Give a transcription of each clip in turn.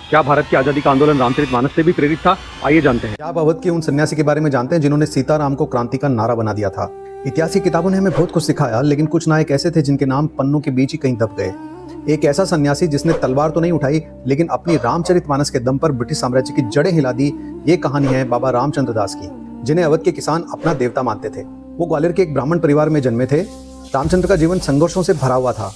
क्या भारत की आज़ादी का आंदोलन रामचरितमानस से भी प्रेरित था? आइए जानते हैं। क्या आप अवध के उन सन्यासी के बारे में जानते हैं जिन्होंने सीताराम को क्रांति का नारा बना दिया था? इतिहास की किताबों ने हमें बहुत कुछ सिखाया, लेकिन कुछ नायक ऐसे थे जिनके नाम पन्नों के बीच ही कहीं दब गए। एक ऐसा सन्यासी जिसने तलवार तो नहीं उठाई, लेकिन अपनी रामचरितमानस के दम पर ब्रिटिश साम्राज्य की जड़ें हिला दी। ये कहानी है बाबा रामचंद्र दास की, जिन्हें अवध के किसान अपना देवता मानते थे। वो ग्वालियर के एक ब्राह्मण परिवार में जन्मे थे। रामचंद्र का जीवन संघर्षों से भरा हुआ था।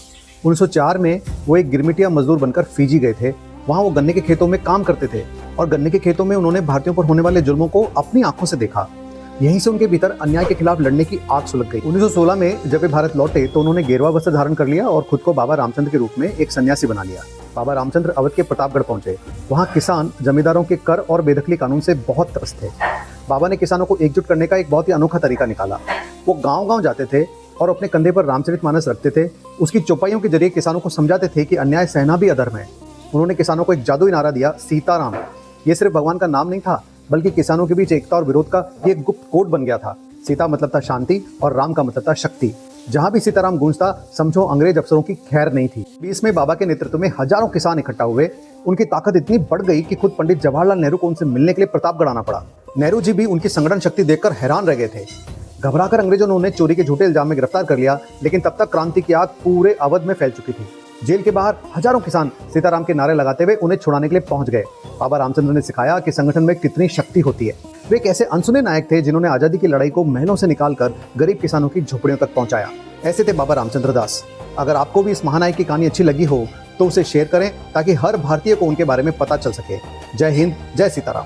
1904 में वो एक गिरमिटिया मजदूर बनकर फीजी गए थे। वहाँ वो गन्ने के खेतों में काम करते थे और गन्ने के खेतों में उन्होंने भारतीयों पर होने वाले जुल्मों को अपनी आंखों से देखा। यहीं से उनके भीतर अन्याय के खिलाफ लड़ने की आग सुलग गई। 1916 में जब वे भारत लौटे तो उन्होंने गेरुआ वस्त्र धारण कर लिया और खुद को बाबा रामचंद्र के रूप में एक सन्यासी बना लिया। बाबा रामचंद्र अवध के प्रतापगढ़ पहुंचे। वहाँ किसान जमींदारों के कर और बेदखली कानून से बहुत त्रस्त थे। बाबा ने किसानों को एकजुट करने का एक बहुत ही अनोखा तरीका निकाला। वो गाँव-गाँव जाते थे और अपने कंधे पर रामचरितमानस रखते थे। उसकी चौपाइयों के जरिए किसानों को समझाते थे कि अन्याय सहना भी अधर्म है। उन्होंने किसानों को एक जादुई नारा दिया, सीताराम। ये सिर्फ भगवान का नाम नहीं था, बल्कि किसानों के बीच एकता और विरोध का ये गुप्त कोड बन गया था। सीता मतलब था शांति और राम का मतलब था शक्ति। जहां भी सीताराम गूंजता, समझो अंग्रेज अफसरों की खैर नहीं थी। 20 में बाबा के नेतृत्व में हजारों किसान इकट्ठा हुए। उनकी ताकत इतनी बढ़ गई कि खुद पंडित जवाहरलाल नेहरू को उनसे मिलने के लिए प्रतापगढ़ आना पड़ा। नेहरू जी भी उनकी संगठन शक्ति देखकर हैरान रह गए थे। घबराकर अंग्रेजों ने उन्हें चोरी के झूठे इल्जाम में गिरफ्तार कर लिया, लेकिन तब तक क्रांति की आग पूरे अवध में फैल चुकी थी। जेल के बाहर हजारों किसान सीताराम के नारे लगाते हुए उन्हें छुड़ाने के लिए पहुंच गए। बाबा रामचंद्र ने सिखाया कि संगठन में कितनी शक्ति होती है। वे एक ऐसे अनसुने नायक थे जिन्होंने आजादी की लड़ाई को महलों से निकालकर गरीब किसानों की झोपड़ियों तक पहुंचाया। ऐसे थे बाबा रामचंद्र दास। अगर आपको भी इस महानायक की कहानी अच्छी लगी हो तो उसे शेयर करें, ताकि हर भारतीय को उनके बारे में पता चल सके। जय हिंद, जय सीताराम।